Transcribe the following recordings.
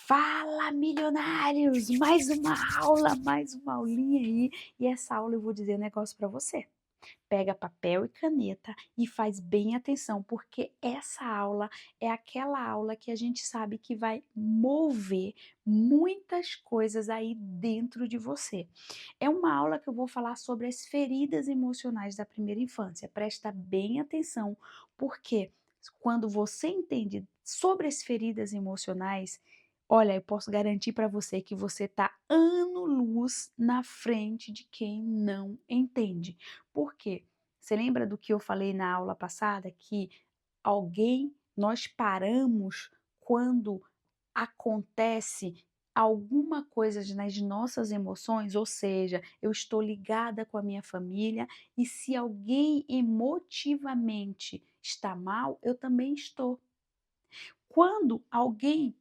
Fala, milionários! Mais uma aulinha aí. E essa aula eu vou dizer um negócio para você. Pega papel e caneta e faz bem atenção, porque essa aula é aquela aula que a gente sabe que vai mover muitas coisas aí dentro de você. É uma aula que eu vou falar sobre as feridas emocionais da primeira infância. Presta bem atenção, porque quando você entende sobre as feridas emocionais, olha, eu posso garantir para você que você está ano-luz na frente de quem não entende. Por quê? Você lembra do que eu falei na aula passada? Que nós paramos quando acontece alguma coisa nas nossas emoções, ou seja, eu estou ligada com a minha família e se alguém emotivamente está mal, eu também estou. Quando alguém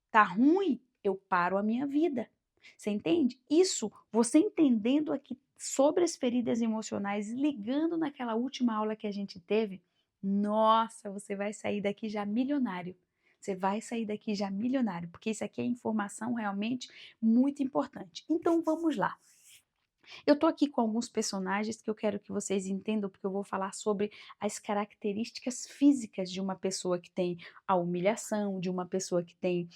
tá ruim, eu paro a minha vida. Você entende? Isso, você entendendo aqui sobre as feridas emocionais, ligando naquela última aula que a gente teve, nossa, você vai sair daqui já milionário. Você vai sair daqui já milionário, porque isso aqui é informação realmente muito importante. Então vamos lá. Eu tô aqui com alguns personagens que eu quero que vocês entendam, porque eu vou falar sobre as características físicas de uma pessoa que tem a humilhação, de uma pessoa que tem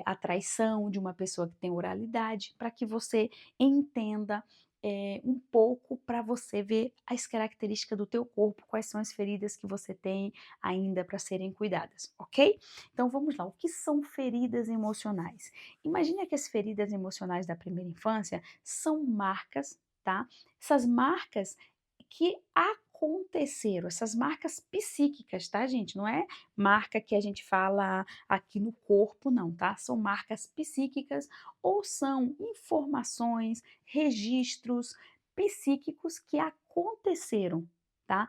a traição, de uma pessoa que tem oralidade, para que você entenda um pouco para você ver as características do teu corpo, quais são as feridas que você tem ainda para serem cuidadas, ok? Então vamos lá, o que são feridas emocionais? Imagine que as feridas emocionais da primeira infância são marcas, tá? Essas marcas que aconteceram, essas marcas psíquicas, tá, gente? Não é marca que a gente fala aqui no corpo, não, tá? São marcas psíquicas ou são informações, registros psíquicos que aconteceram, tá?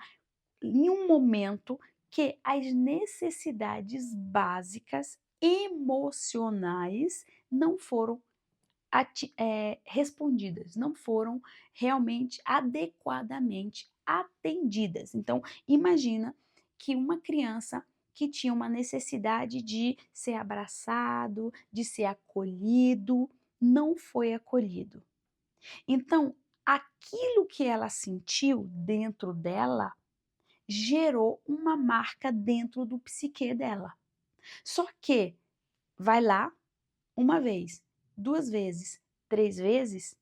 Em um momento que as necessidades básicas emocionais não foram respondidas, não foram realmente adequadamente atendidas. Então, imagina que uma criança que tinha uma necessidade de ser abraçado, de ser acolhido, não foi acolhido. Então, aquilo que ela sentiu dentro dela gerou uma marca dentro do psiquê dela. Só que vai lá uma vez, 2 vezes, 3 vezes,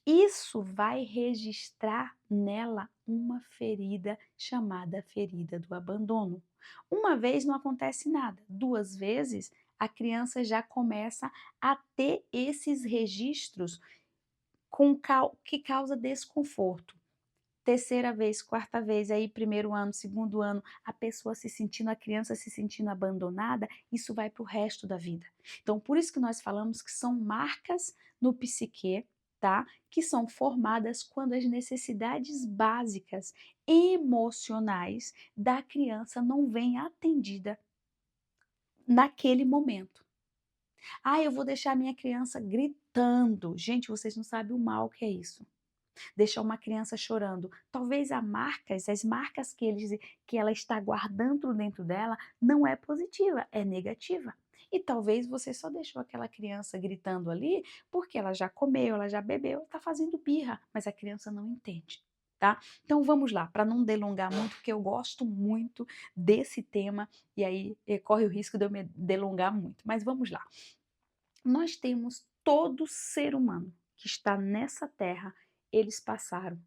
isso vai registrar nela uma ferida chamada ferida do abandono. Uma vez não acontece nada, 2 vezes a criança já começa a ter esses registros que causa desconforto. Terceira vez, quarta vez, aí primeiro ano, segundo ano, a criança se sentindo abandonada, isso vai para o resto da vida. Então, por isso que nós falamos que são marcas no psiquê, tá? Que são formadas quando as necessidades básicas emocionais da criança não vêm atendida naquele momento. Ah, eu vou deixar minha criança gritando. Gente, vocês não sabem o mal que é isso. Deixar uma criança chorando. Talvez as marcas que ela está guardando dentro dela não é positiva, é negativa. E talvez você só deixou aquela criança gritando ali porque ela já comeu, ela já bebeu, está fazendo birra, mas a criança não entende. Tá? Então vamos lá, para não delongar muito, porque eu gosto muito desse tema e aí corre o risco de eu me delongar muito. Mas vamos lá. Nós temos todo ser humano que está nessa terra, eles passaram,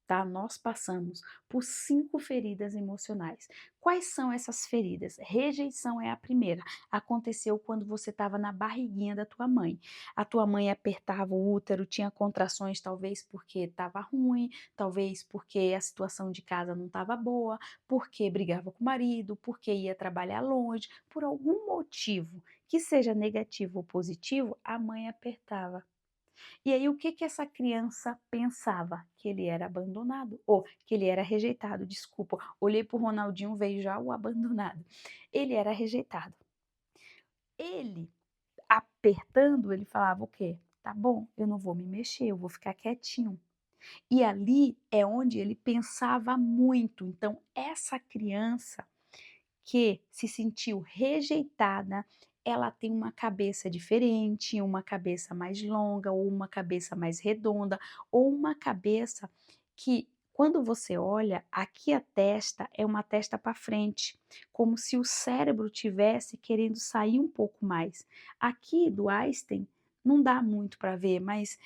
tá? Nós passamos por 5 feridas emocionais. Quais são essas feridas? Rejeição é a primeira. Aconteceu quando você estava na barriguinha da tua mãe. A tua mãe apertava o útero, tinha contrações, talvez porque estava ruim, talvez porque a situação de casa não estava boa, porque brigava com o marido, porque ia trabalhar longe, por algum motivo que seja negativo ou positivo, a mãe apertava. E aí o que que essa criança pensava? Que ele era abandonado, ou que ele era rejeitado, desculpa, olhei para o Ronaldinho, veio já o abandonado. Ele era rejeitado. Ele, apertando, ele falava o quê? Tá bom, eu não vou me mexer, eu vou ficar quietinho. E ali é onde ele pensava muito. Então essa criança que se sentiu rejeitada, ela tem uma cabeça diferente, uma cabeça mais longa, ou uma cabeça mais redonda, ou uma cabeça que, quando você olha, aqui a testa é uma testa para frente, como se o cérebro tivesse querendo sair um pouco mais. Aqui do Einstein não dá muito para ver, mas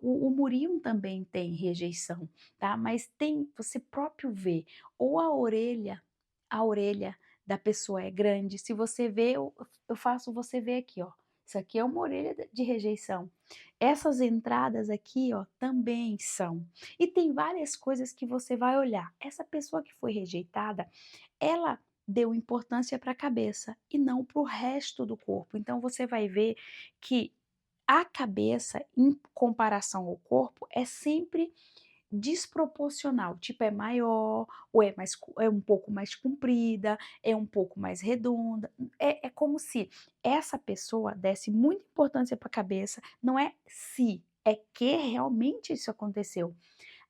o Murilo também tem rejeição, tá? Mas tem, você próprio vê, ou a orelha da pessoa é grande. Se você vê, eu faço você ver aqui, ó. Isso aqui é uma orelha de rejeição. Essas entradas aqui, ó, também são. E tem várias coisas que você vai olhar. Essa pessoa que foi rejeitada, ela deu importância para a cabeça e não para o resto do corpo. Então você vai ver que a cabeça, em comparação ao corpo, é sempre desproporcional, tipo é maior, ou é mais é um pouco mais comprida, é um pouco mais redonda, é como se essa pessoa desse muita importância para a cabeça, não é se, é que realmente isso aconteceu.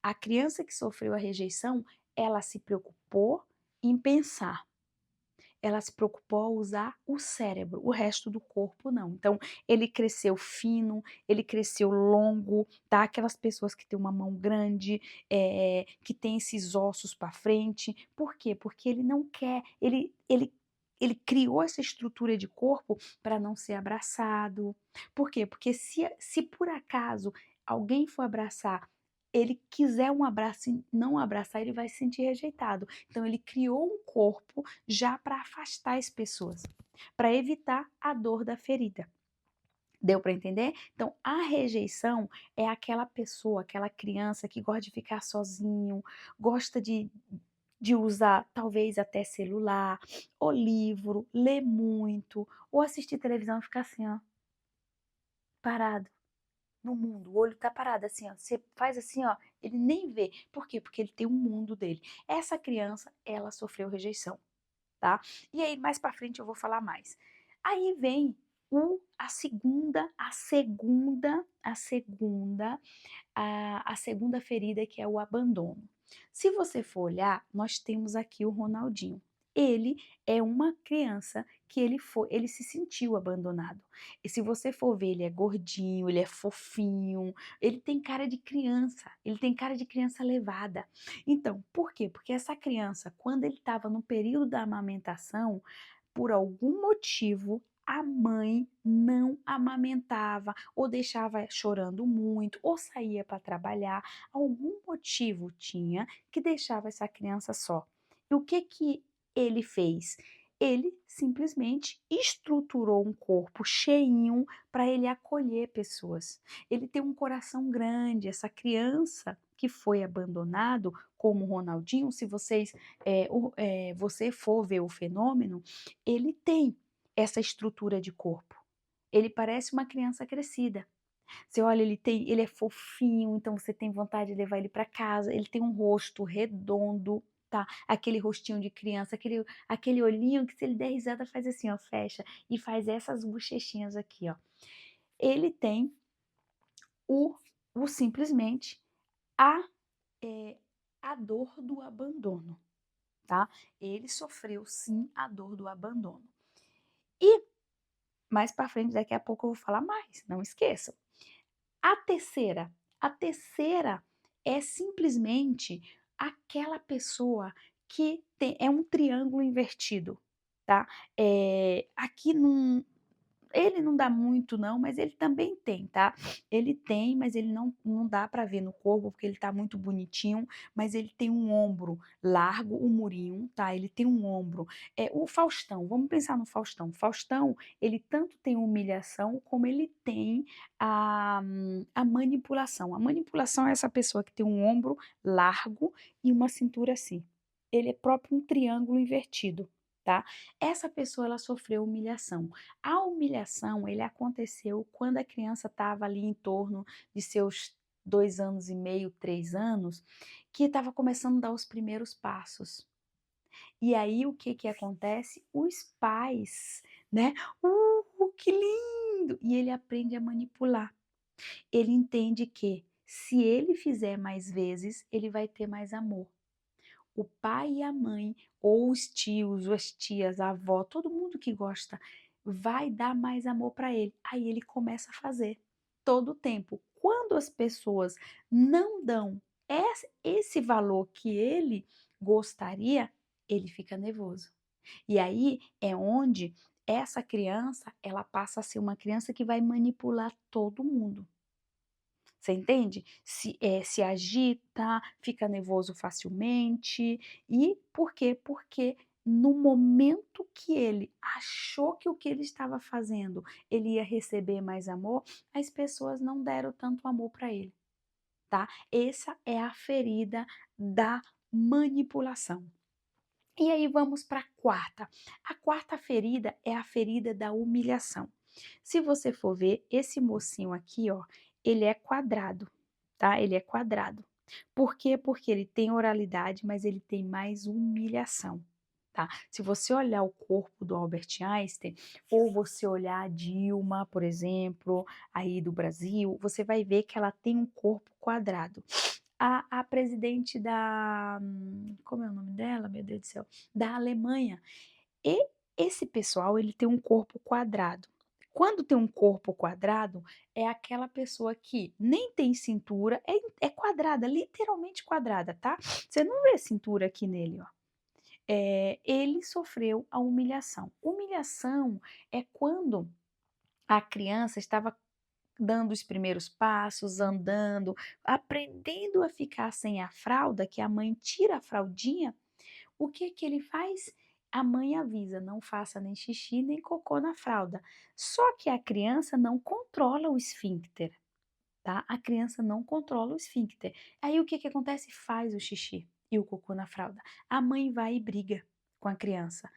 A criança que sofreu a rejeição, ela se preocupou em pensar, ela se preocupou a usar o cérebro, o resto do corpo não. Então, ele cresceu fino, ele cresceu longo, tá? Aquelas pessoas que têm uma mão grande, que tem esses ossos para frente. Por quê? Porque ele não quer, ele criou essa estrutura de corpo para não ser abraçado. Por quê? Porque se por acaso alguém for abraçar, ele quiser um abraço e não abraçar, ele vai se sentir rejeitado. Então, ele criou um corpo já para afastar as pessoas, para evitar a dor da ferida. Deu para entender? Então, a rejeição é aquela pessoa, aquela criança que gosta de ficar sozinho, gosta de usar talvez até celular, ou livro, ler muito, ou assistir televisão e ficar assim, ó, parado no mundo. O olho tá parado assim, ó. Você faz assim, ó, ele nem vê. Por quê? Porque ele tem um mundo dele. Essa criança, ela sofreu rejeição, tá? E aí mais para frente eu vou falar mais. Aí vem a segunda ferida, que é o abandono. Se você for olhar, nós temos aqui o Ronaldinho. Ele é uma criança que ele se sentiu abandonado. E se você for ver, ele é gordinho, ele é fofinho, ele tem cara de criança, ele tem cara de criança levada. Então, por quê? Porque essa criança, quando ele estava no período da amamentação, por algum motivo, a mãe não amamentava, ou deixava chorando muito, ou saía para trabalhar. Algum motivo tinha que deixava essa criança só. E o que que ele fez? Ele simplesmente estruturou um corpo cheinho para ele acolher pessoas. Ele tem um coração grande. Essa criança que foi abandonado, como o Ronaldinho, se você for ver o fenômeno, ele tem essa estrutura de corpo. Ele parece uma criança crescida. Você olha, ele é fofinho, então você tem vontade de levar ele para casa. Ele tem um rosto redondo, tá? Aquele rostinho de criança, aquele olhinho que se ele der risada faz assim, ó, fecha e faz essas bochechinhas aqui, ó. Ele tem o, o simplesmente a, a dor do abandono, tá? Ele sofreu sim a dor do abandono. E mais para frente, daqui a pouco eu vou falar mais, não esqueçam. A terceira é simplesmente aquela pessoa que é um triângulo invertido, tá? Aqui ele não dá muito não, mas ele também tem, tá? Ele tem, mas ele não dá para ver no corpo, porque ele tá muito bonitinho, mas ele tem um ombro largo, o Murinho, tá? Ele tem um ombro. O Faustão, vamos pensar no Faustão. Faustão, ele tanto tem humilhação, como ele tem a manipulação. A manipulação é essa pessoa que tem um ombro largo e uma cintura assim. Ele é próprio um triângulo invertido, tá? Essa pessoa, ela sofreu humilhação. A humilhação, ele aconteceu quando a criança estava ali em torno de seus 2 anos e meio, 3 anos, que estava começando a dar os primeiros passos. E aí, o que que acontece? Os pais, né? Que lindo! E ele aprende a manipular. Ele entende que se ele fizer mais vezes, ele vai ter mais amor. O pai e a mãe, ou os tios, ou as tias, a avó, todo mundo que gosta vai dar mais amor para ele. Aí ele começa a fazer todo o tempo. Quando as pessoas não dão esse valor que ele gostaria, ele fica nervoso. E aí é onde essa criança, ela passa a ser uma criança que vai manipular todo mundo. Você entende? Se agita, fica nervoso facilmente. E por quê? Porque no momento que ele achou que o que ele estava fazendo, ele ia receber mais amor, as pessoas não deram tanto amor para ele, tá? Essa é a ferida da manipulação. E aí vamos para a quarta. A quarta ferida é a ferida da humilhação. Se você for ver, esse mocinho aqui, ó, ele é quadrado, tá? Ele é quadrado. Por quê? Porque ele tem oralidade, mas ele tem mais humilhação, tá? Se você olhar o corpo do Albert Einstein, ou você olhar a Dilma, por exemplo, aí do Brasil, você vai ver que ela tem um corpo quadrado. A presidente da como é o nome dela, meu Deus do céu? Da Alemanha. E esse pessoal, ele tem um corpo quadrado. Quando tem um corpo quadrado, é aquela pessoa que nem tem cintura, é quadrada, literalmente quadrada, tá? Você não vê cintura aqui nele, ó. Ele sofreu a humilhação. Humilhação é quando a criança estava dando os primeiros passos, andando, aprendendo a ficar sem a fralda, que a mãe tira a fraldinha, o que que ele faz? A mãe avisa: não faça nem xixi nem cocô na fralda. Só que a criança não controla o esfíncter, tá? A criança não controla o esfíncter. Aí o que que acontece? Faz o xixi e o cocô na fralda. A mãe vai e briga com a criança.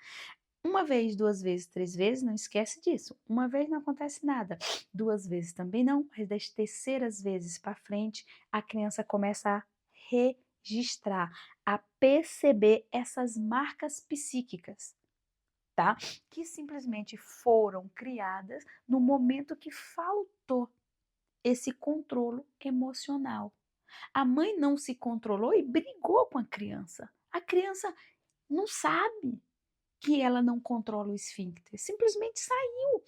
Uma vez, 2 vezes, 3 vezes, não esquece disso. Uma vez não acontece nada, 2 vezes também não, mas das terceiras vezes para frente, a criança começa a registrar, a perceber essas marcas psíquicas, tá? Que simplesmente foram criadas no momento que faltou esse controle emocional. A mãe não se controlou e brigou com a criança. A criança não sabe que ela não controla o esfíncter, simplesmente saiu.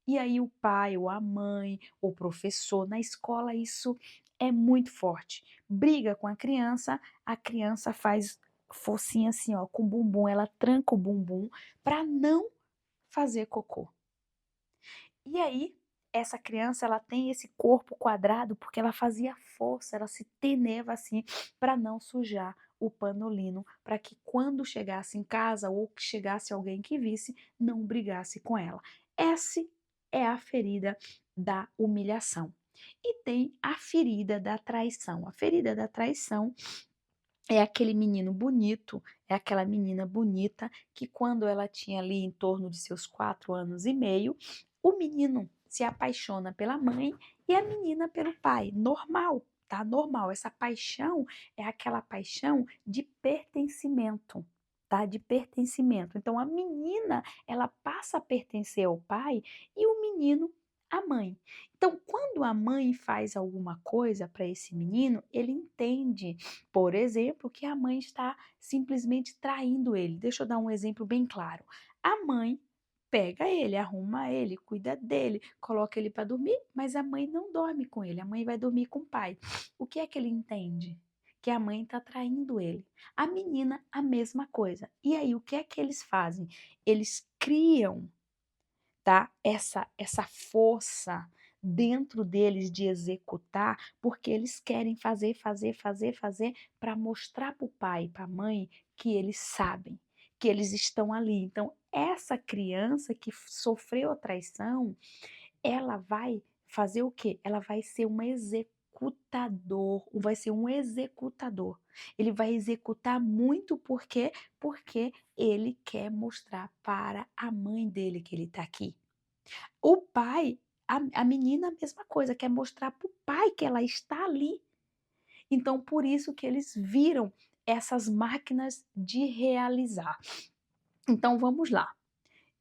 E aí o pai ou a mãe, o professor, na escola isso é muito forte. Briga com a criança faz forcinha assim, ó, com o bumbum, ela tranca o bumbum para não fazer cocô. E aí, essa criança, ela tem esse corpo quadrado porque ela fazia força, ela se teneva assim para não sujar o panolino, para que quando chegasse em casa ou que chegasse alguém que visse, não brigasse com ela. Essa é a ferida da humilhação. E tem a ferida da traição. A ferida da traição é aquele menino bonito, é aquela menina bonita que quando ela tinha ali em torno de seus 4 anos e meio, o menino se apaixona pela mãe e a menina pelo pai. Normal, tá? Normal. Essa paixão é aquela paixão de pertencimento, tá? De pertencimento. Então a menina, ela passa a pertencer ao pai e o menino à mãe. Então, quando a mãe faz alguma coisa para esse menino, ele entende, por exemplo, que a mãe está simplesmente traindo ele. Deixa eu dar um exemplo bem claro. A mãe pega ele, arruma ele, cuida dele, coloca ele para dormir, mas a mãe não dorme com ele, a mãe vai dormir com o pai. O que é que ele entende? Que a mãe está traindo ele. A menina, a mesma coisa. E aí, o que é que eles fazem? Eles criam, tá? Essa força dentro deles de executar, porque eles querem fazer, fazer, fazer, fazer para mostrar para o pai e para a mãe que eles sabem, que eles estão ali. Então, essa criança que sofreu a traição, ela vai fazer o quê? Ela vai ser uma executador, vai ser um executador. Ele vai executar muito porque ele quer mostrar para a mãe dele que ele está aqui. O pai, a menina, a mesma coisa, quer mostrar para o pai que ela está ali. Então, por isso que eles viram essas máquinas de realizar. Então, vamos lá.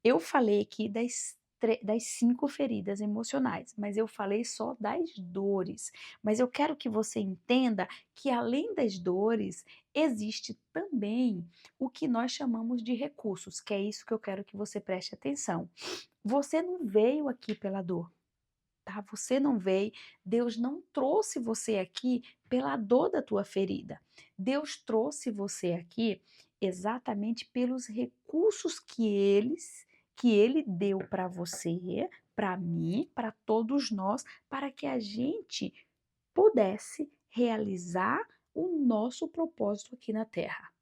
Eu falei aqui das das 5 feridas emocionais, mas eu falei só das dores. Mas eu quero que você entenda que além das dores, existe também o que nós chamamos de recursos, que é isso que eu quero que você preste atenção. Você não veio aqui pela dor, tá? Você não veio, Deus não trouxe você aqui pela dor da tua ferida. Deus trouxe você aqui exatamente pelos recursos que ele deu para você, para mim, para todos nós, para que a gente pudesse realizar o nosso propósito aqui na Terra.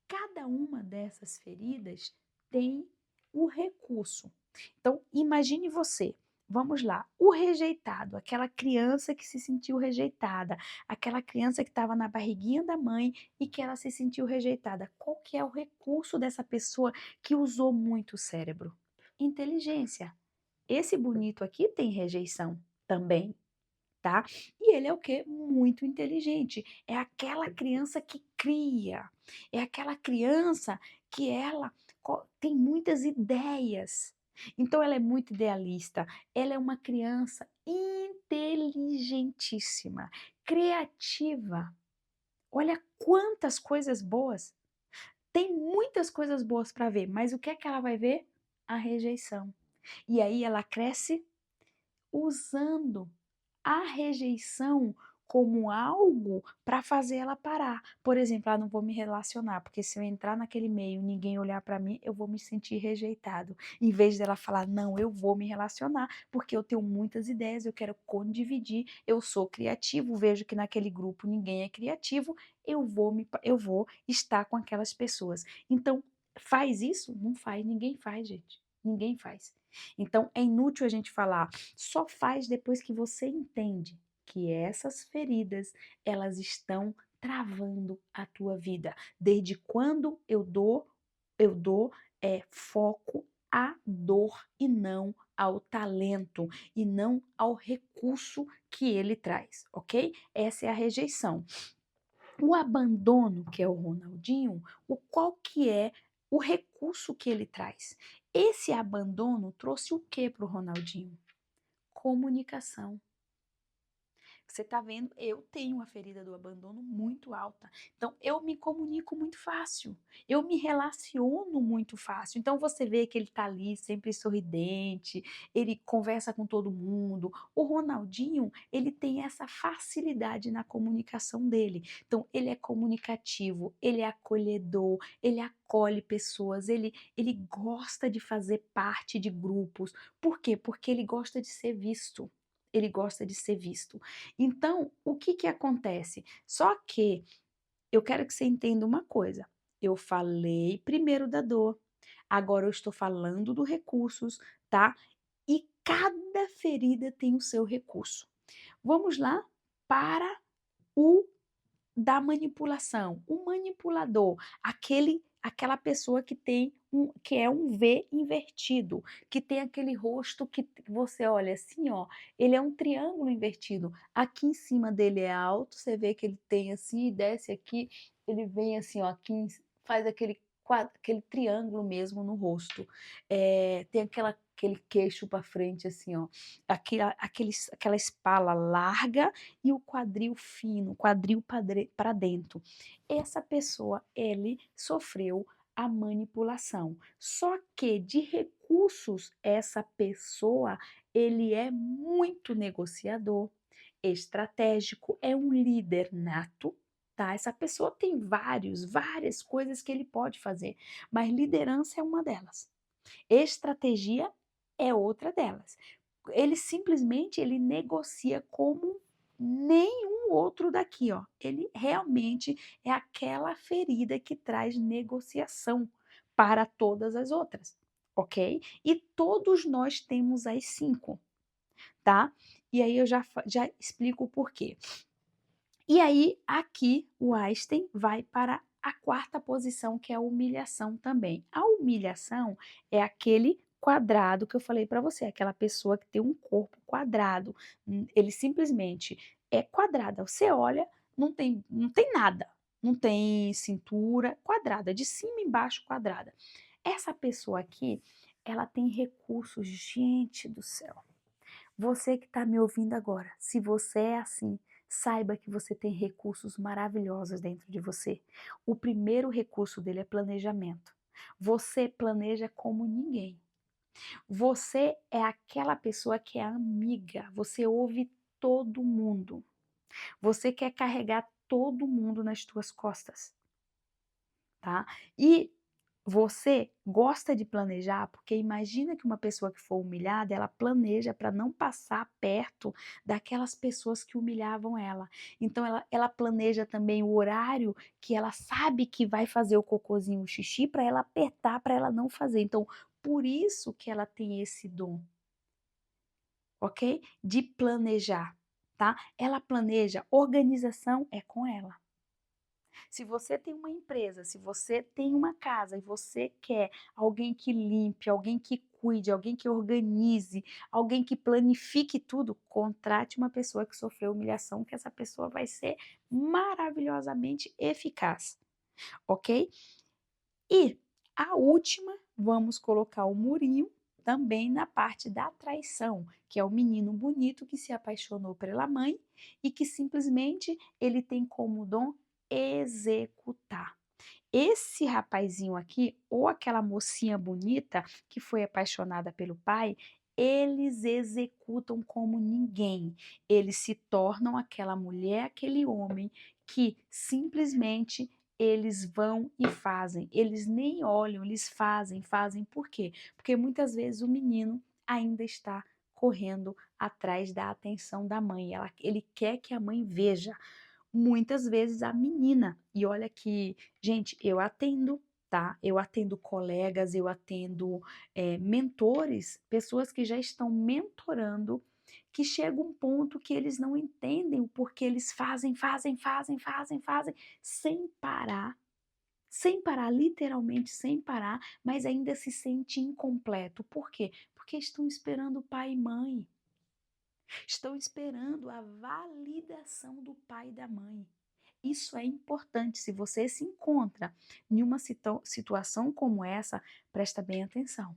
Cada uma dessas feridas tem o recurso. Então, imagine você, vamos lá, o rejeitado, aquela criança que se sentiu rejeitada, aquela criança que estava na barriguinha da mãe e que ela se sentiu rejeitada. Qual que é o recurso dessa pessoa que usou muito o cérebro? Inteligência. Esse bonito aqui tem rejeição também, tá? E ele é o quê? Muito inteligente. É aquela criança que cria. É aquela criança que ela tem muitas ideias. Então ela é muito idealista. Ela é uma criança inteligentíssima, criativa. Olha quantas coisas boas. Tem muitas coisas boas para ver, mas o que é que ela vai ver? A rejeição. E aí ela cresce usando a rejeição como algo para fazer ela parar. Por exemplo, não vou me relacionar, porque se eu entrar naquele meio e ninguém olhar para mim, eu vou me sentir rejeitado. Em vez dela falar, não, eu vou me relacionar, porque eu tenho muitas ideias, eu quero condividir, eu sou criativo, vejo que naquele grupo ninguém é criativo, eu vou estar com aquelas pessoas. Então, faz isso? Não faz, ninguém faz, gente. Ninguém faz. Então, é inútil a gente falar, só faz depois que você entende que essas feridas, elas estão travando a tua vida. Desde quando eu dou foco à dor e não ao talento e não ao recurso que ele traz, ok? Essa é a rejeição. O abandono, que é o Ronaldinho, qual que é o recurso que ele traz? Esse abandono trouxe o que para o Ronaldinho? Comunicação. Você está vendo? Eu tenho a ferida do abandono muito alta. Então, eu me comunico muito fácil. Eu me relaciono muito fácil. Então, você vê que ele está ali sempre sorridente, ele conversa com todo mundo. O Ronaldinho, ele tem essa facilidade na comunicação dele. Então, ele é comunicativo, ele é acolhedor, ele acolhe pessoas, ele gosta de fazer parte de grupos. Por quê? Porque ele gosta de ser visto. Ele gosta de ser visto. Então, o que que acontece? Só que eu quero que você entenda uma coisa. Eu falei primeiro da dor, agora eu estou falando dos recursos, tá? E cada ferida tem o seu recurso. Vamos lá para o da manipulação. O manipulador, aquela pessoa que é um V invertido, que tem aquele rosto que você olha assim, ó, ele é um triângulo invertido. Aqui em cima dele é alto, você vê que ele tem assim, e desce aqui, ele vem assim, ó, faz aquele triângulo mesmo no rosto. Tem aquele queixo para frente assim, ó, aquela espala larga e o quadril fino, quadril para dentro. Essa pessoa, ele sofreu a manipulação. Só que de recursos, essa pessoa, ele é muito negociador, estratégico, é um líder nato, tá? Essa pessoa tem várias coisas que ele pode fazer, mas liderança é uma delas. Estratégia é outra delas. Ele negocia como nenhum outro daqui, ó. Ele realmente é aquela ferida que traz negociação para todas as outras, ok? E todos nós temos as 5, tá? E aí eu já explico o porquê. E aí, aqui, o Einstein vai para a quarta posição, que é a humilhação também. A humilhação é aquele quadrado que eu falei para você, aquela pessoa que tem um corpo quadrado. Ele simplesmente é quadrado. Você olha, não tem nada. Não tem cintura, quadrada, de cima e embaixo quadrada. Essa pessoa aqui, ela tem recursos. Gente do céu. Você que está me ouvindo agora, se você é assim, saiba que você tem recursos maravilhosos dentro de você. O primeiro recurso dele é planejamento. Você planeja como ninguém. Você é aquela pessoa que é amiga, você ouve todo mundo. Você quer carregar todo mundo nas tuas costas, tá? E você gosta de planejar, porque imagina que uma pessoa que for humilhada, ela planeja para não passar perto daquelas pessoas que humilhavam ela. Então ela planeja também o horário que ela sabe que vai fazer o cocôzinho, o xixi, para ela apertar, para ela não fazer. Então, por isso que ela tem esse dom, ok? De planejar, tá? Ela planeja, organização é com ela. Se você tem uma empresa, se você tem uma casa e você quer alguém que limpe, alguém que cuide, alguém que organize, alguém que planifique tudo, contrate uma pessoa que sofreu humilhação, que essa pessoa vai ser maravilhosamente eficaz, ok? E a última, vamos colocar o murinho também na parte da traição, que é o menino bonito que se apaixonou pela mãe e que simplesmente ele tem como dom executar. Esse rapazinho aqui, ou aquela mocinha bonita que foi apaixonada pelo pai, eles executam como ninguém. Eles se tornam aquela mulher, aquele homem que simplesmente eles vão e fazem. Eles nem olham, eles fazem, fazem. Por quê? Porque muitas vezes o menino ainda está correndo atrás da atenção da mãe. Ele quer que a mãe veja muitas vezes a menina. E olha que, gente, eu atendo, tá? Eu atendo colegas, eu atendo mentores, pessoas que já estão mentorando, que chega um ponto que eles não entendem o porquê eles fazem, sem parar, literalmente sem parar, mas ainda se sente incompleto. Por quê? Porque estão esperando pai e mãe. Estão esperando a validação do pai e da mãe. Isso é importante. Se você se encontra em uma situação como essa, presta bem atenção.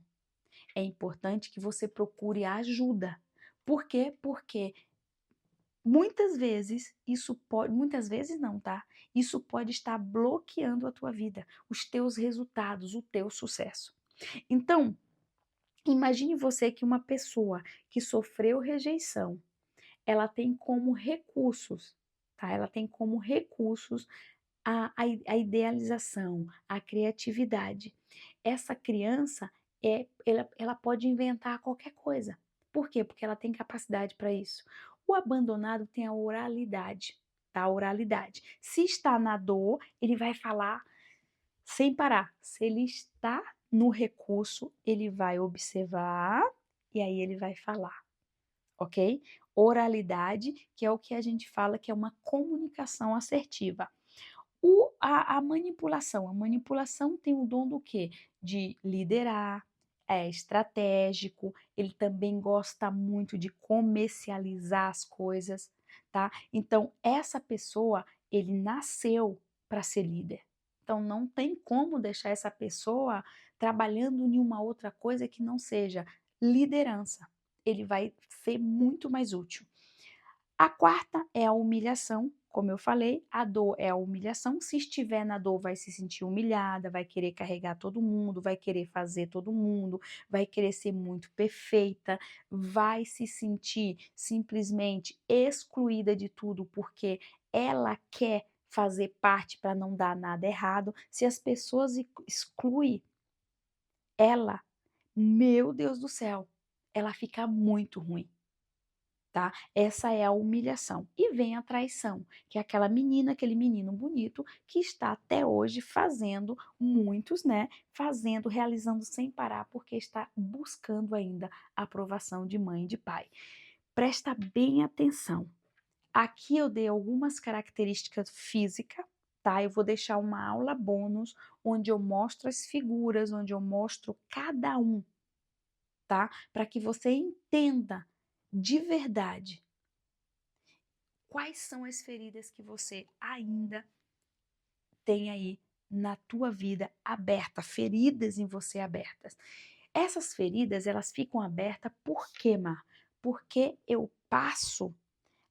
É importante que você procure ajuda. Por quê? Porque muitas vezes isso pode, muitas vezes não, tá? Isso pode estar bloqueando a tua vida, os teus resultados, o teu sucesso. Então, imagine você que uma pessoa que sofreu rejeição, ela tem como recursos, tá? Ela tem como recursos a idealização, a criatividade. Essa criança, ela pode inventar qualquer coisa. Por quê? Porque ela tem capacidade para isso. O abandonado tem a oralidade, tá? A oralidade. Se está na dor, ele vai falar sem parar. Se ele está no recurso, ele vai observar e aí ele vai falar, ok? Oralidade, que é o que a gente fala que é uma comunicação assertiva. A manipulação tem o dom do quê? De liderar, é estratégico, ele também gosta muito de comercializar as coisas, tá? Então, essa pessoa, ele nasceu para ser líder. Então, não tem como deixar essa pessoa trabalhando em uma outra coisa que não seja liderança. Ele vai ser muito mais útil. A quarta é a humilhação, como eu falei, a dor é a humilhação. Se estiver na dor, vai se sentir humilhada, vai querer carregar todo mundo, vai querer fazer todo mundo, vai querer ser muito perfeita, vai se sentir simplesmente excluída de tudo porque ela quer fazer parte para não dar nada errado. Se as pessoas excluem ela, meu Deus do céu, ela fica muito ruim. Tá? Essa é a humilhação. E vem a traição, que é aquela menina, aquele menino bonito que está até hoje fazendo muitos, né? Fazendo, realizando sem parar, porque está buscando ainda a aprovação de mãe e de pai. Presta bem atenção. Aqui eu dei algumas características físicas, tá? Eu vou deixar uma aula bônus onde eu mostro as figuras, onde eu mostro cada um, tá? Para que você entenda de verdade quais são as feridas que você ainda tem aí na tua vida aberta, feridas em você abertas. Essas feridas, elas ficam abertas por quê, Mar? Porque eu passo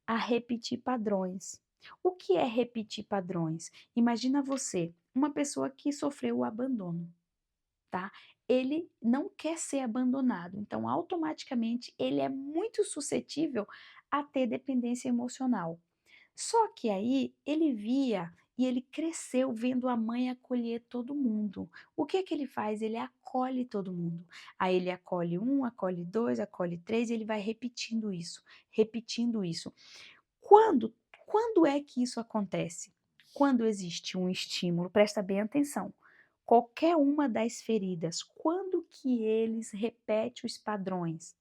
a repetir padrões. O que é repetir padrões? Imagina você, uma pessoa que sofreu o abandono, tá? Ele não quer ser abandonado, então automaticamente ele é muito suscetível a ter dependência emocional. Só que aí ele via e ele cresceu vendo a mãe acolher todo mundo. O que que ele faz? Ele acolhe todo mundo. Aí ele acolhe um, acolhe dois, acolhe três, e ele vai repetindo isso, repetindo isso. Quando, quando é que isso acontece? Quando existe um estímulo, presta bem atenção. Qualquer uma das feridas, quando que eles repetem os padrões?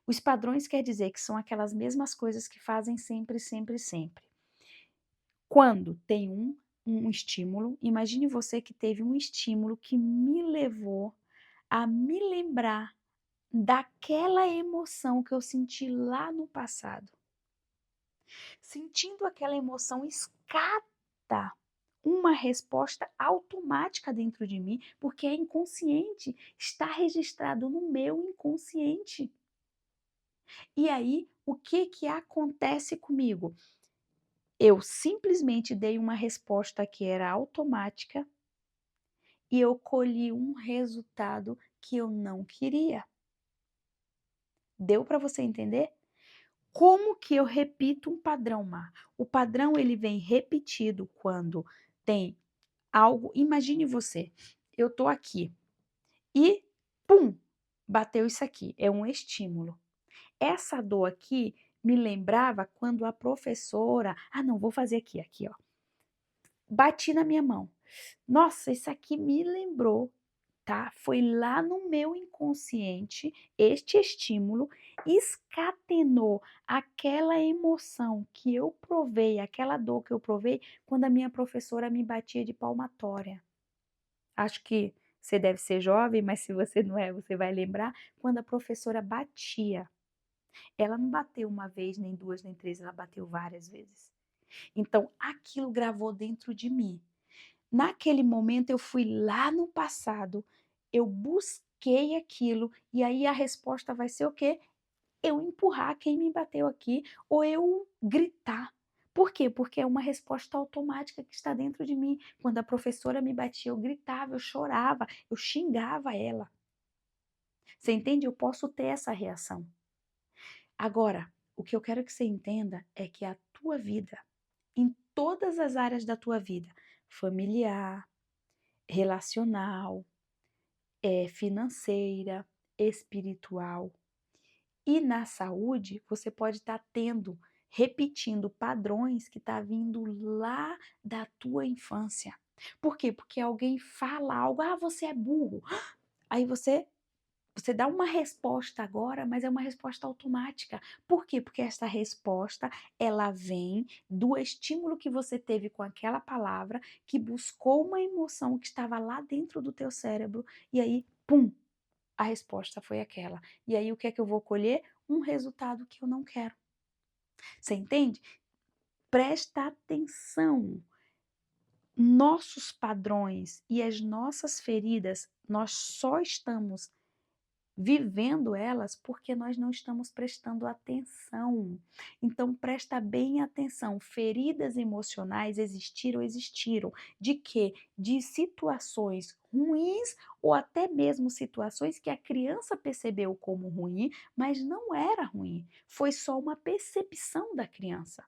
Os padrões quer dizer que são aquelas mesmas coisas que fazem sempre, sempre, sempre. Quando tem um estímulo, imagine você que teve um estímulo que me levou a me lembrar daquela emoção que eu senti lá no passado. Sentindo aquela emoção escata uma resposta automática dentro de mim, porque é inconsciente, está registrado no meu inconsciente. E aí, o que que acontece comigo? Eu simplesmente dei uma resposta que era automática e eu colhi um resultado que eu não queria. Deu para você entender? Como que eu repito um padrão, Mar? O padrão ele vem repetido quando tem algo. Imagine você, eu tô aqui e pum, bateu isso aqui. É um estímulo. Essa dor aqui me lembrava quando a professora, não, vou fazer aqui, aqui, ó. Bati na minha mão. Nossa, isso aqui me lembrou, tá? Foi lá no meu inconsciente, este estímulo escatenou aquela emoção que eu provei, aquela dor que eu provei quando a minha professora me batia de palmatória. Acho que você deve ser jovem, mas se você não é, você vai lembrar quando a professora batia. Ela não bateu uma vez, nem duas, nem três, ela bateu várias vezes. Então, aquilo gravou dentro de mim. Naquele momento eu fui lá no passado, eu busquei aquilo e aí a resposta vai ser o quê? Eu empurrar quem me bateu aqui ou eu gritar. Por quê? Porque é uma resposta automática que está dentro de mim. Quando a professora me batia, eu gritava, eu chorava, eu xingava ela. Você entende? Eu posso ter essa reação. Agora, o que eu quero que você entenda é que a tua vida, em todas as áreas da tua vida, familiar, relacional, financeira, espiritual e na saúde, você pode estar tendo, repetindo padrões que tá vindo lá da tua infância. Por quê? Porque alguém fala algo, você é burro. Aí você dá uma resposta agora, mas é uma resposta automática. Por quê? Porque essa resposta, ela vem do estímulo que você teve com aquela palavra, que buscou uma emoção que estava lá dentro do teu cérebro, e aí, pum, a resposta foi aquela. E aí, o que é que eu vou colher? Um resultado que eu não quero. Você entende? Presta atenção. Nossos padrões e as nossas feridas, nós só estamos vivendo elas porque nós não estamos prestando atenção. Então presta bem atenção, feridas emocionais existiram, existiram. De quê? De situações ruins ou até mesmo situações que a criança percebeu como ruim, mas não era ruim. Foi só uma percepção da criança.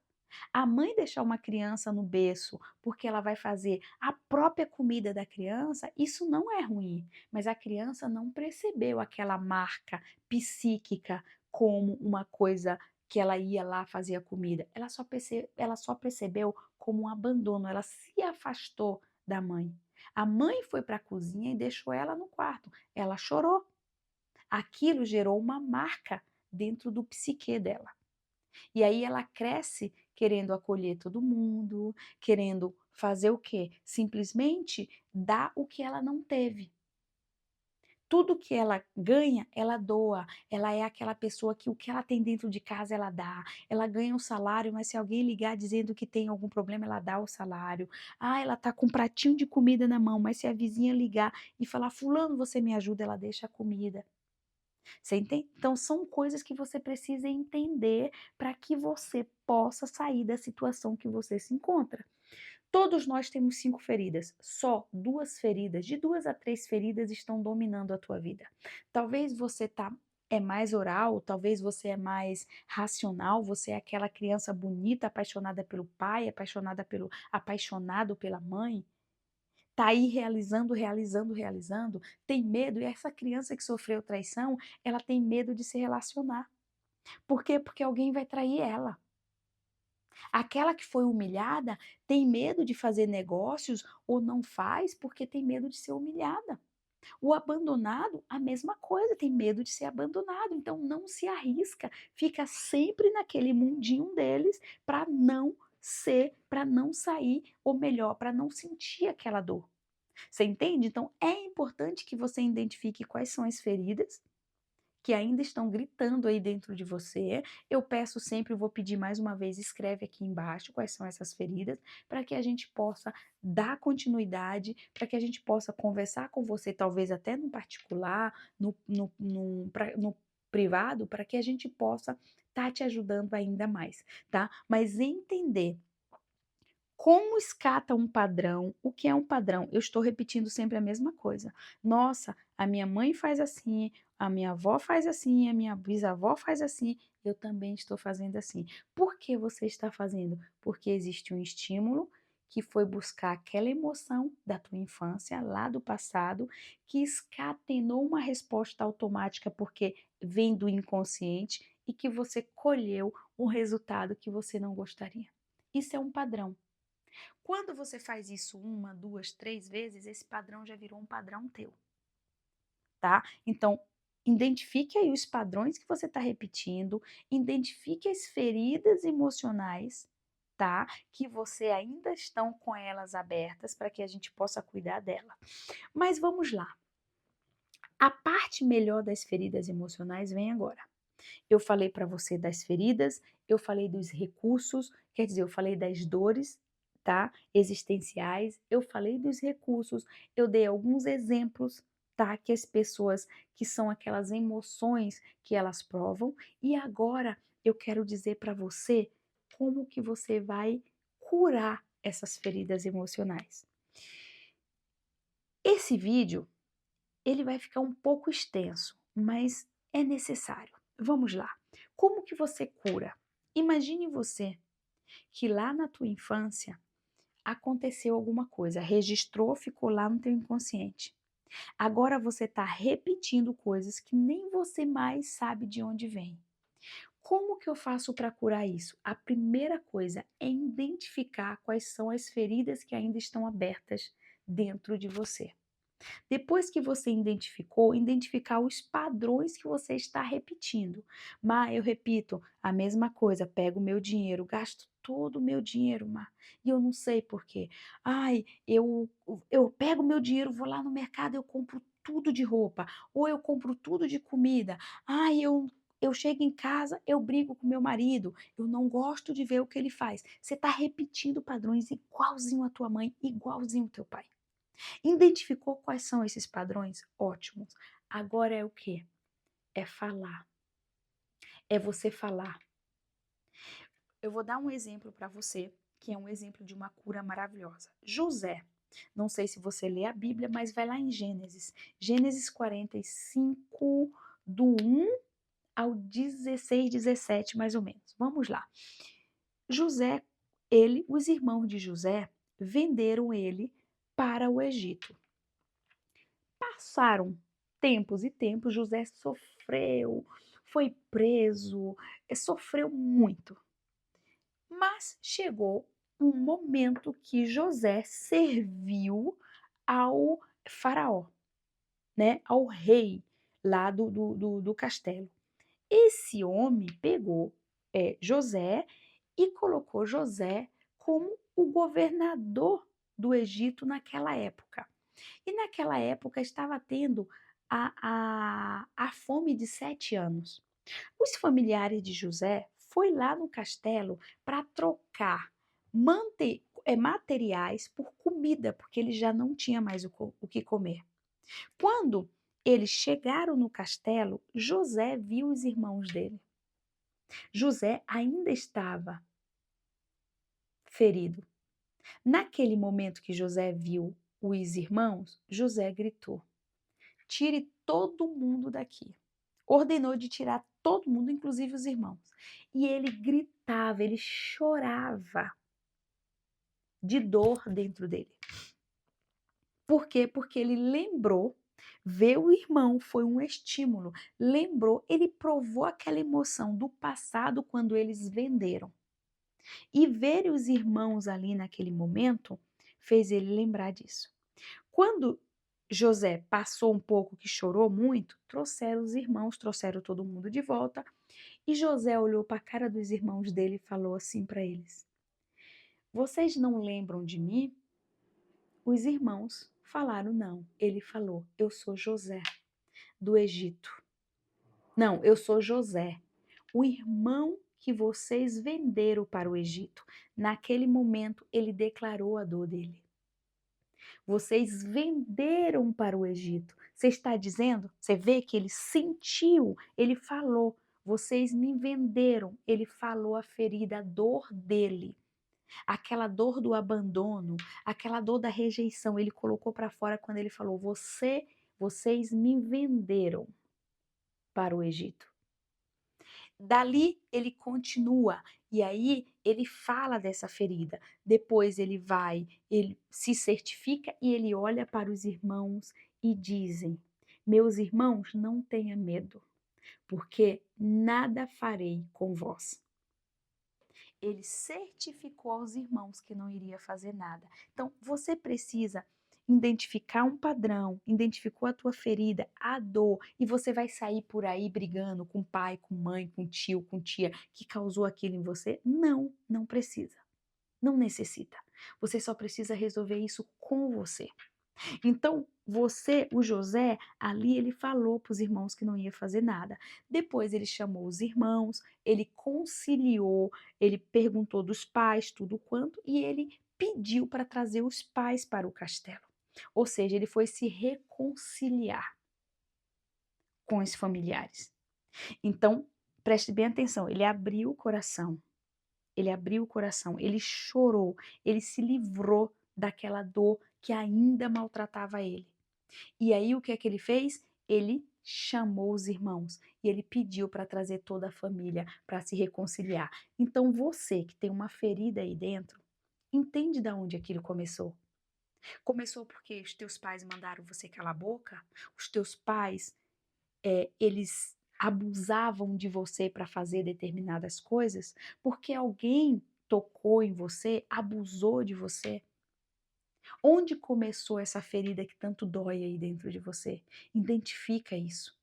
A mãe deixar uma criança no berço porque ela vai fazer a própria comida da criança, isso não é ruim, mas a criança não percebeu aquela marca psíquica como uma coisa que ela ia lá fazer a comida. Ela só percebeu como um abandono, ela se afastou da mãe. A mãe foi para a cozinha e deixou ela no quarto. Ela chorou. Aquilo gerou uma marca dentro do psique dela. E aí ela cresce querendo acolher todo mundo, querendo fazer o quê? Simplesmente dar o que ela não teve. Tudo que ela ganha, ela doa. Ela é aquela pessoa que o que ela tem dentro de casa, ela dá. Ela ganha um salário, mas se alguém ligar dizendo que tem algum problema, ela dá o salário. Ah, ela tá com um pratinho de comida na mão, mas se a vizinha ligar e falar: "Fulano, você me ajuda", ela deixa a comida. Você entende? Então são coisas que você precisa entender para que você possa sair da situação que você se encontra. Todos nós temos 5 feridas, só 2 feridas, de 2 a 3 feridas estão dominando a tua vida. Talvez você é mais oral, talvez você é mais racional, você é aquela criança bonita, apaixonada pelo pai, apaixonado pela mãe, tá aí realizando, realizando, realizando, tem medo, e essa criança que sofreu traição, ela tem medo de se relacionar. Por quê? Porque alguém vai trair ela. Aquela que foi humilhada tem medo de fazer negócios ou não faz porque tem medo de ser humilhada. O abandonado, a mesma coisa, tem medo de ser abandonado, então não se arrisca, fica sempre naquele mundinho deles para não ser, para não sair, ou melhor, para não sentir aquela dor. Você entende? Então é importante que você identifique quais são as feridas que ainda estão gritando aí dentro de você. Eu peço sempre, eu vou pedir mais uma vez, escreve aqui embaixo quais são essas feridas, para que a gente possa dar continuidade, para que a gente possa conversar com você, talvez até no particular, no privado, para que a gente possa estar te ajudando ainda mais, tá? Mas entender como escata um padrão? O que é um padrão? Eu estou repetindo sempre a mesma coisa. Nossa, a minha mãe faz assim, a minha avó faz assim, a minha bisavó faz assim, eu também estou fazendo assim. Por que você está fazendo? Porque existe um estímulo que foi buscar aquela emoção da tua infância, lá do passado, que escatenou uma resposta automática porque vem do inconsciente e que você colheu um resultado que você não gostaria. Isso é um padrão. Quando você faz isso uma, duas, três vezes, esse padrão já virou um padrão teu, tá? Então, identifique aí os padrões que você está repetindo, identifique as feridas emocionais, tá? Que você ainda estão com elas abertas para que a gente possa cuidar dela. Mas vamos lá. A parte melhor das feridas emocionais vem agora. Eu falei para você das feridas, eu falei dos recursos, quer dizer, eu falei das dores, tá? Existenciais, eu falei dos recursos, eu dei alguns exemplos, tá? Que as pessoas, que são aquelas emoções que elas provam, e agora eu quero dizer para você como que você vai curar essas feridas emocionais. Esse vídeo, ele vai ficar um pouco extenso, mas é necessário. Vamos lá. Como que você cura? Imagine você que lá na tua infância aconteceu alguma coisa, registrou, ficou lá no teu inconsciente. Agora você está repetindo coisas que nem você mais sabe de onde vem. Como que eu faço para curar isso? A primeira coisa é identificar quais são as feridas que ainda estão abertas dentro de você. Depois que você identificou, identificar os padrões que você está repetindo. Má, eu repito a mesma coisa, pego o meu dinheiro, gasto todo o meu dinheiro, Má, e eu não sei por quê. Ai, eu pego o meu dinheiro, vou lá no mercado, eu compro tudo de roupa, ou eu compro tudo de comida. Ai, eu chego em casa, eu brigo com meu marido, eu não gosto de ver o que ele faz. Você está repetindo padrões igualzinho a tua mãe, igualzinho o teu pai. Identificou quais são esses padrões? Ótimos. Agora é o quê? É falar. É você falar. Eu vou dar um exemplo para você, que é um exemplo de uma cura maravilhosa. José. Não sei se você lê a Bíblia, mas vai lá em Gênesis. Gênesis 45, do 1 ao 16, 17, mais ou menos. Vamos lá. José, os irmãos de José, venderam ele para o Egito. Passaram tempos e tempos, José sofreu, foi preso, sofreu muito. Mas chegou um momento que José serviu ao faraó, né, ao rei lá do castelo. Esse homem pegou José e colocou José como o governador do Egito naquela época. E naquela época estava tendo a fome de 7 anos. Os familiares de José foi lá no castelo para trocar materiais por comida, porque ele já não tinha mais o que comer. Quando eles chegaram no castelo, José viu os irmãos dele. José ainda estava ferido. Naquele momento que José viu os irmãos, José gritou: tire todo mundo daqui. Ordenou de tirar todo mundo, inclusive os irmãos. E ele gritava, ele chorava de dor dentro dele. Por quê? Porque ele lembrou, ver o irmão foi um estímulo. Lembrou, ele provou aquela emoção do passado quando eles venderam. E ver os irmãos ali naquele momento fez ele lembrar disso. Quando José passou um pouco, que chorou muito, trouxeram os irmãos, trouxeram todo mundo de volta. E José olhou para a cara dos irmãos dele e falou assim para eles: vocês não lembram de mim? Os irmãos falaram não. Ele falou: eu sou José, do Egito. Não, eu sou José, o irmão que vocês venderam para o Egito. Naquele momento, ele declarou a dor dele. Vocês venderam para o Egito. Você está dizendo? Você vê que ele sentiu, ele falou. Vocês me venderam. Ele falou a ferida, a dor dele. Aquela dor do abandono, aquela dor da rejeição, ele colocou para fora quando ele falou: vocês me venderam para o Egito. Dali ele continua e aí ele fala dessa ferida. Depois ele se certifica e ele olha para os irmãos e dizem: meus irmãos, não tenha medo, porque nada farei com vós. Ele certificou aos irmãos que não iria fazer nada. Então, você precisa identificar um padrão, identificou a tua ferida, a dor, e você vai sair por aí brigando com pai, com mãe, com tio, com tia, que causou aquilo em você? Não, não precisa. Não necessita. Você só precisa resolver isso com você. Então, o José, ali ele falou para os irmãos que não ia fazer nada. Depois ele chamou os irmãos, ele conciliou, ele perguntou dos pais tudo quanto e ele pediu para trazer os pais para o castelo. Ou seja, ele foi se reconciliar com os familiares. Então, preste bem atenção, ele abriu o coração. Ele chorou, ele se livrou daquela dor que ainda maltratava ele. E aí o que é que ele fez? Ele chamou os irmãos e ele pediu para trazer toda a família para se reconciliar. Então você que tem uma ferida aí dentro, entende de onde aquilo começou? Começou porque os teus pais mandaram você calar a boca? Os teus pais, eles abusavam de você para fazer determinadas coisas? Porque alguém tocou em você, abusou de você? Onde começou essa ferida que tanto dói aí dentro de você? Identifica isso.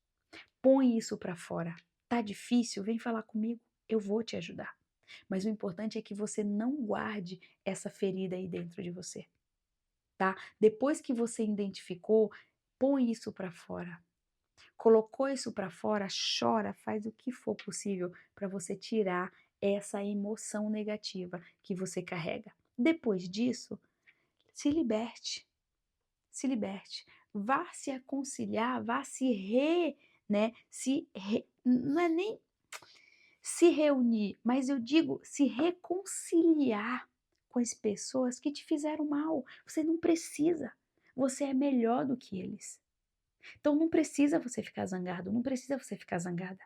Põe isso para fora. Tá difícil? Vem falar comigo. Eu vou te ajudar. Mas o importante é que você não guarde essa ferida aí dentro de você, tá? Depois que você identificou, põe isso para fora. Colocou isso para fora, chora, faz o que for possível para você tirar essa emoção negativa que você carrega. Depois disso, se liberte. Se liberte, vá se aconselhar, vá se né, não é nem se reunir, mas eu digo se reconciliar com as pessoas que te fizeram mal. Você não precisa, você é melhor do que eles. Então não precisa você ficar zangado, não precisa você ficar zangada.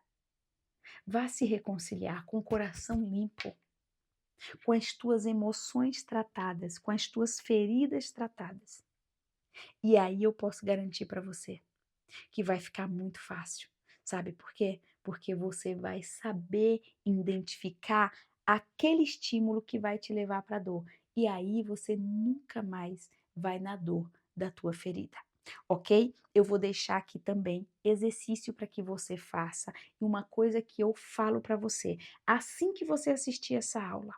Vá se reconciliar com o coração limpo, com as tuas emoções tratadas, com as tuas feridas tratadas. E aí eu posso garantir para você que vai ficar muito fácil. Sabe por quê? Porque você vai saber identificar aquele estímulo que vai te levar para a dor. E aí você nunca mais vai na dor da tua ferida. Ok? Eu vou deixar aqui também exercício para que você faça. E uma coisa que eu falo para você: assim que você assistir essa aula,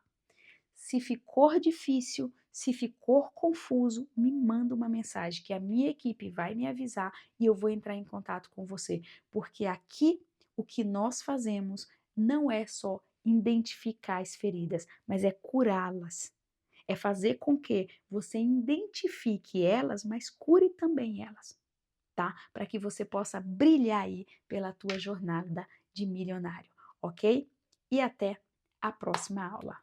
se ficou difícil, Se ficou confuso, me manda uma mensagem que a minha equipe vai me avisar e eu vou entrar em contato com você, porque aqui o que nós fazemos não é só identificar as feridas, mas é curá-las. É fazer com que você identifique elas, mas cure também elas, tá? Para que você possa brilhar aí pela tua jornada de milionário, ok? E até a próxima aula.